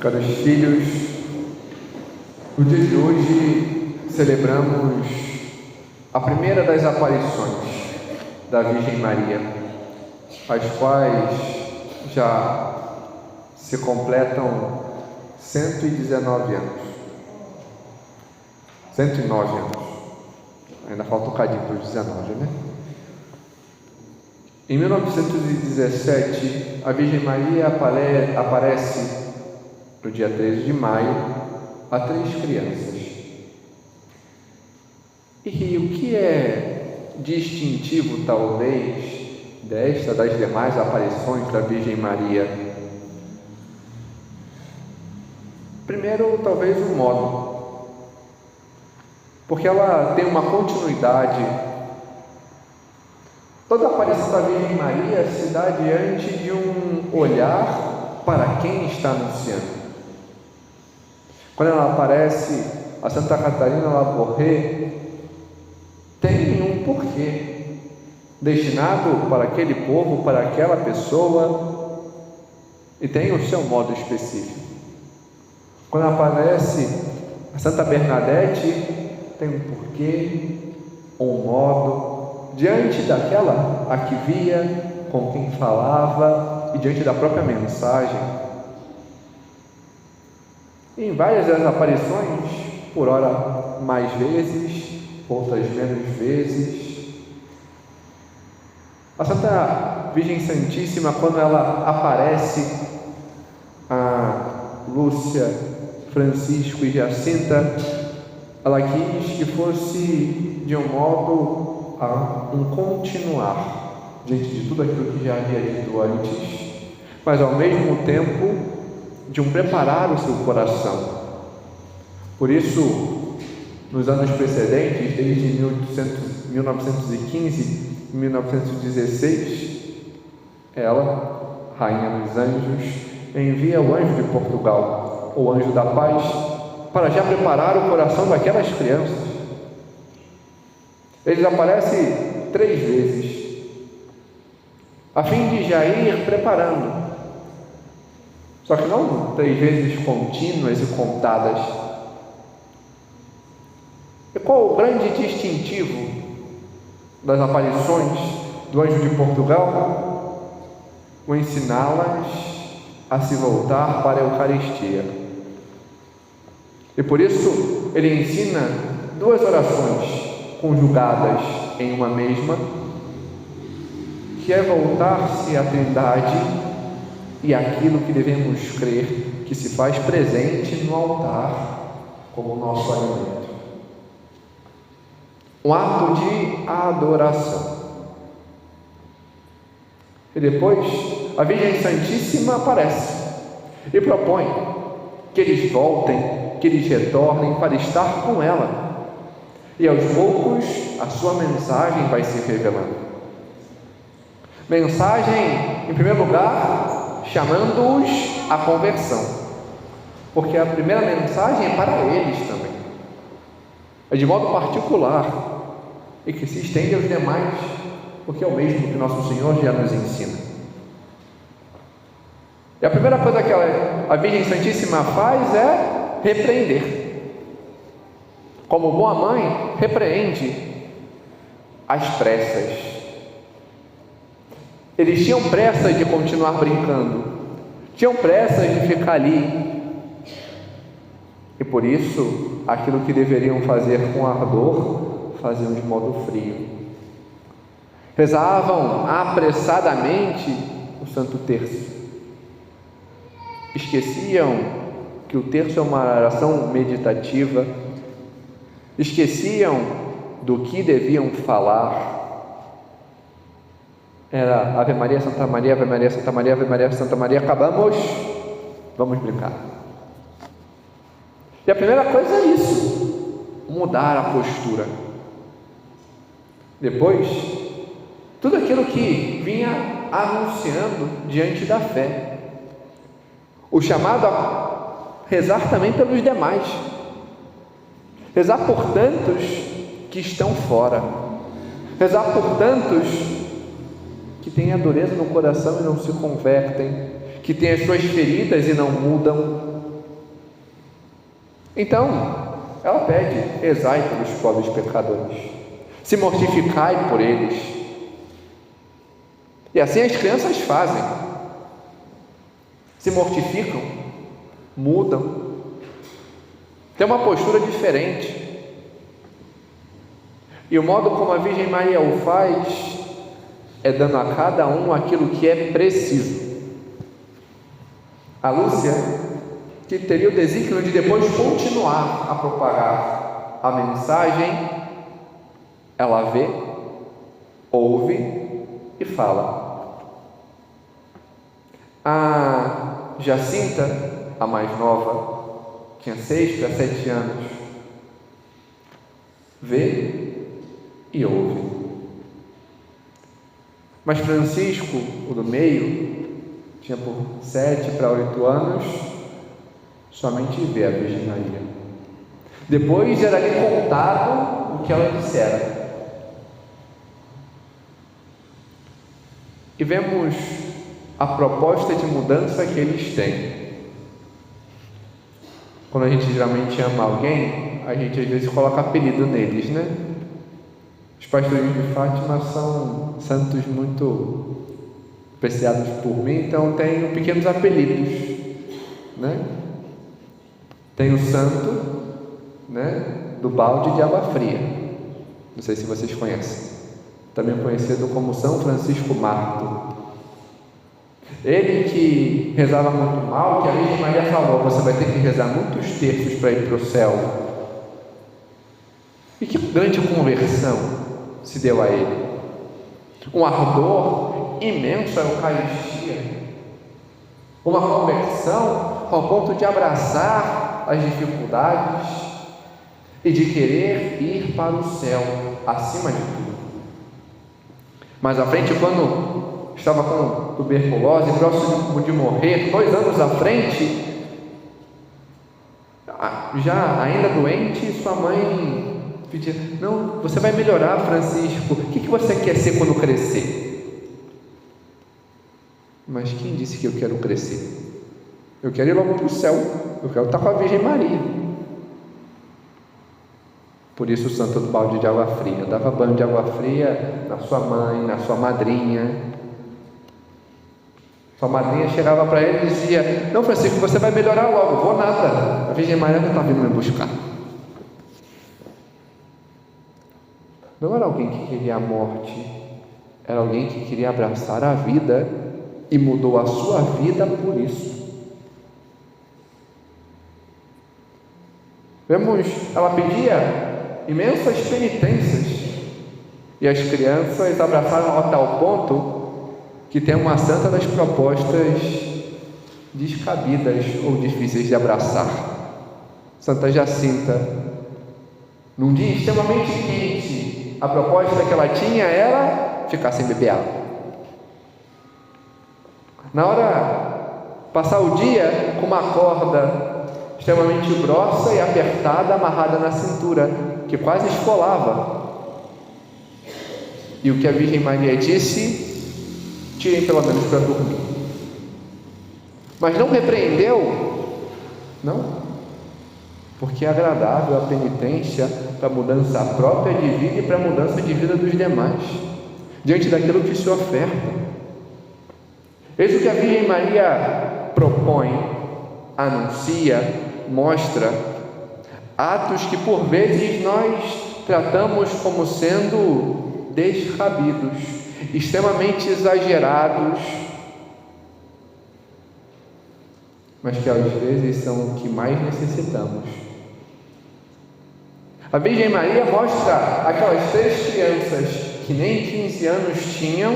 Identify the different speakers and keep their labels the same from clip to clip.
Speaker 1: Caros filhos, no dia de hoje celebramos a primeira das aparições da Virgem Maria, as quais já se completam 119 anos. 109 anos. Ainda falta um cadinho para os 19, né? Em 1917, a Virgem Maria aparece no dia 13 de maio a 3 crianças. E o que é distintivo, talvez, das demais aparições da Virgem Maria? Primeiro, talvez o modo, porque ela tem uma continuidade. Toda a aparição da Virgem Maria se dá diante de um olhar para quem está anunciando. Quando ela aparece a Santa Catarina Laborré, tem um porquê, destinado para aquele povo, para aquela pessoa, e tem o seu modo específico. Quando aparece a Santa Bernadette, tem um porquê, um modo, diante daquela a que via, com quem falava, e diante da própria mensagem. Em várias das aparições, por ora mais vezes, outras menos vezes, a Santa Virgem Santíssima, quando ela aparece a Lúcia, Francisco e Jacinta, ela quis que fosse de um modo um continuar diante de tudo aquilo que já havia dito antes, mas ao mesmo tempo de um preparar o seu coração. Por isso, nos anos precedentes, desde 1915 e 1916, ela, Rainha dos Anjos, envia o anjo de Portugal, o anjo da paz, para já preparar o coração daquelas crianças. Eles aparecem 3 vezes, a fim de já ir preparando. Só que não 3 vezes contínuas e contadas. E qual o grande distintivo das aparições do anjo de Portugal? O ensiná-las a se voltar para a Eucaristia. E por isso ele ensina 2 orações conjugadas em uma mesma, que é voltar-se à Trindade e aquilo que devemos crer que se faz presente no altar como nosso alimento. Um ato de adoração. E depois a Virgem Santíssima aparece e propõe que eles voltem, que eles retornem para estar com ela. E aos poucos a sua mensagem vai se revelando. Mensagem, em primeiro lugar, chamando-os à conversão, porque a primeira mensagem é para eles também, é de modo particular e que se estende aos demais, porque é o mesmo que nosso Senhor já nos ensina. E a primeira coisa que a Virgem Santíssima faz é repreender. Como boa mãe, repreende às pressas. Eles tinham pressa de continuar brincando, tinham pressa de ficar ali, e por isso, aquilo que deveriam fazer com ardor, faziam de modo frio. Rezavam apressadamente o Santo Terço. Esqueciam que o terço é uma oração meditativa, esqueciam do que deviam falar. Era Ave Maria, Santa Maria, Ave Maria, Santa Maria, Ave Maria, Santa Maria, acabamos, vamos brincar. E a primeira coisa é isso, mudar a postura. Depois, tudo aquilo que vinha anunciando diante da fé. O chamado a rezar também pelos demais. Rezar por tantos que estão fora. Rezar por tantos que têm a dureza no coração e não se convertem, que têm as suas feridas e não mudam, Então, ela pede: exai pelos pobres pecadores, se mortificai por eles. E assim as crianças fazem, se mortificam, mudam, tem uma postura diferente. E o modo como a Virgem Maria o faz é dando a cada um aquilo que é preciso. A Lúcia, que teria o desígnio de depois continuar a propagar a mensagem, ela vê, ouve e fala. A Jacinta, a mais nova, tinha 6 para 7 anos, vê e ouve. Mas Francisco, o do meio, tinha por 7 para 8 anos, somente vê a Virgem Maria. Depois era-lhe contado o que ela dissera. E vemos a proposta de mudança que eles têm. Quando a gente geralmente ama alguém, a gente às vezes coloca apelido neles, né? Os pastores de Fátima são santos muito apreciados por mim, então tenho pequenos apelidos, né? Tem o santo, né, do balde de água fria, não sei se vocês conhecem, também conhecido como São Francisco Mártir. Ele que rezava muito mal, que a Virgem Maria falou: você vai ter que rezar muitos terços para ir para o céu. E que grande conversão se deu a ele, um ardor imenso à Eucaristia, uma conversão ao ponto de abraçar as dificuldades e de querer ir para o céu acima de tudo. Mais à frente, quando estava com tuberculose, próximo de morrer, 2 anos à frente, já ainda doente, sua mãe pedia: não, você vai melhorar, Francisco, o que você quer ser quando crescer? Mas quem disse que eu quero crescer? Eu quero ir logo para o céu, eu quero estar com a Virgem Maria. Por isso o santo do balde de água fria, dava banho de água fria na sua mãe, na sua madrinha. Sua madrinha chegava para ele e dizia: não, Francisco, você vai melhorar logo. Vou nada, a Virgem Maria não está vindo me buscar. Não era alguém que queria a morte, era alguém que queria abraçar a vida e mudou a sua vida por isso. Vemos, ela pedia imensas penitências e as crianças abraçaram a tal ponto que tem uma santa das propostas descabidas ou difíceis de abraçar. Santa Jacinta, num dia extremamente quente, a proposta que ela tinha era ficar sem beber água. Na hora, passar o dia com uma corda extremamente grossa e apertada, amarrada na cintura, que quase esfolava. E o que a Virgem Maria disse: tirem pelo menos para dormir. Mas não repreendeu, não, porque é agradável a penitência para a mudança própria de vida e para a mudança de vida dos demais, diante daquilo que se oferta. Eis o que a Virgem Maria propõe, anuncia, mostra, atos que por vezes nós tratamos como sendo descabidos, extremamente exagerados, mas que às vezes são o que mais necessitamos. A Virgem Maria mostra aquelas 3 crianças que nem 15 anos tinham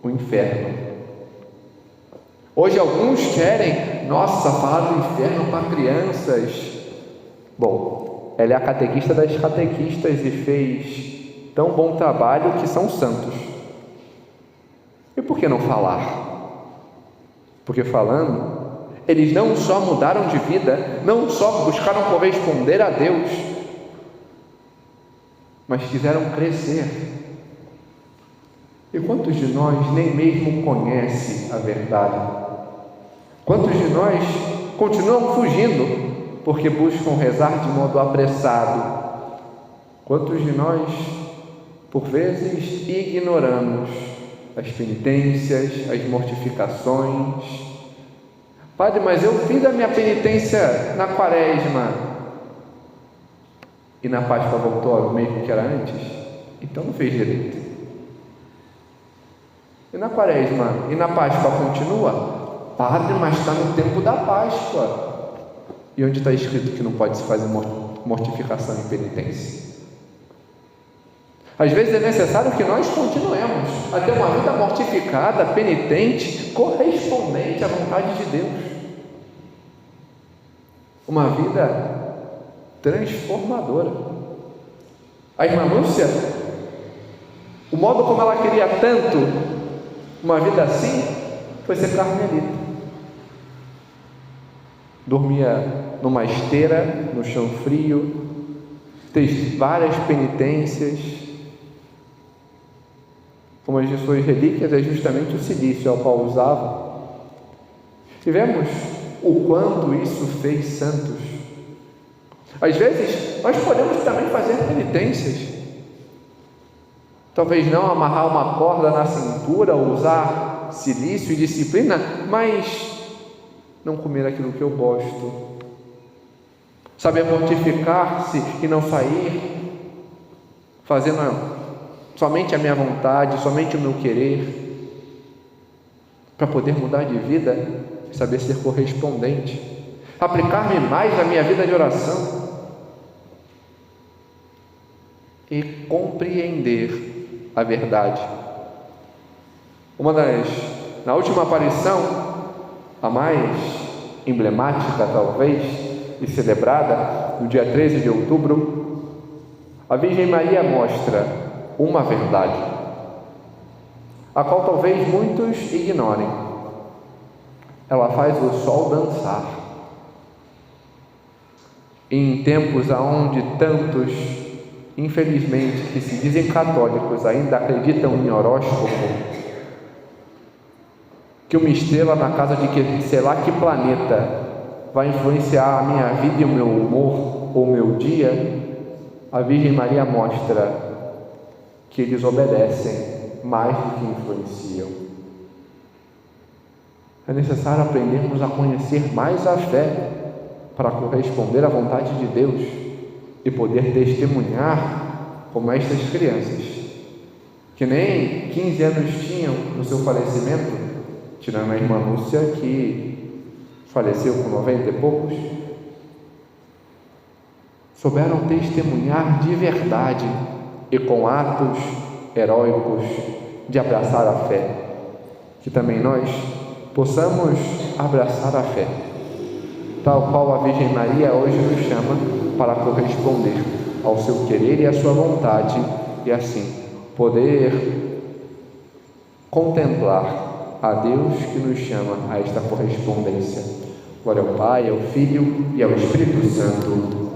Speaker 1: o inferno. Hoje alguns querem, nossa, falar do inferno para crianças. Bom, ela é a catequista das catequistas e fez tão bom trabalho que são santos. E por que não falar? Porque falando, eles não só mudaram de vida, não só buscaram corresponder a Deus, mas quiseram crescer. E quantos de nós nem mesmo conhecem a verdade? Quantos de nós continuam fugindo? porque buscam rezar de modo apressado. Quantos de nós, por vezes, ignoramos as penitências, as mortificações? Padre, mas eu fiz a minha penitência na Quaresma e na Páscoa voltou ao mesmo que era antes? Então não fez direito. E na Quaresma e na Páscoa continua? Padre, mas está no tempo da Páscoa. E onde está escrito que não pode se fazer mortificação e penitência? Às vezes é necessário que nós continuemos a ter uma vida mortificada, penitente, correspondente à vontade de Deus. Uma vida transformadora. A irmã Lúcia, o modo como ela queria tanto uma vida assim, foi ser carmelita. Dormia numa esteira, no chão frio, fez várias penitências. Uma de suas relíquias é justamente o cilício, ao qual usava. E vemos o quanto isso fez santos. Às vezes, nós podemos também fazer penitências. Talvez não amarrar uma corda na cintura, ou usar cilício e disciplina, mas não comer aquilo que eu gosto. Saber mortificar-se e não sair fazendo somente a minha vontade, somente o meu querer, para poder mudar de vida e saber ser correspondente, aplicar-me mais na minha vida de oração e compreender a verdade. Na última aparição, a mais emblemática talvez e celebrada, no dia 13 de outubro, a Virgem Maria mostra uma verdade, a qual talvez muitos ignorem. Ela faz o sol dançar. Em tempos onde tantos, infelizmente, que se dizem católicos ainda acreditam em horóscopo, que uma estrela na casa de que, sei lá que planeta, vai influenciar a minha vida e o meu humor ou o meu dia, a Virgem Maria mostra que eles obedecem mais do que influenciam. É necessário aprendermos a conhecer mais a fé para corresponder à vontade de Deus e poder testemunhar como estas crianças, que nem 15 anos tinham no seu falecimento, tirando a irmã Lúcia, que faleceu com 90 e poucos, souberam testemunhar de verdade e com atos heróicos de abraçar a fé. Que também nós possamos abraçar a fé, tal qual a Virgem Maria hoje nos chama para corresponder ao seu querer e à sua vontade, e assim poder contemplar a Deus que nos chama a esta correspondência. Glória ao Pai, ao Filho e ao Espírito Santo.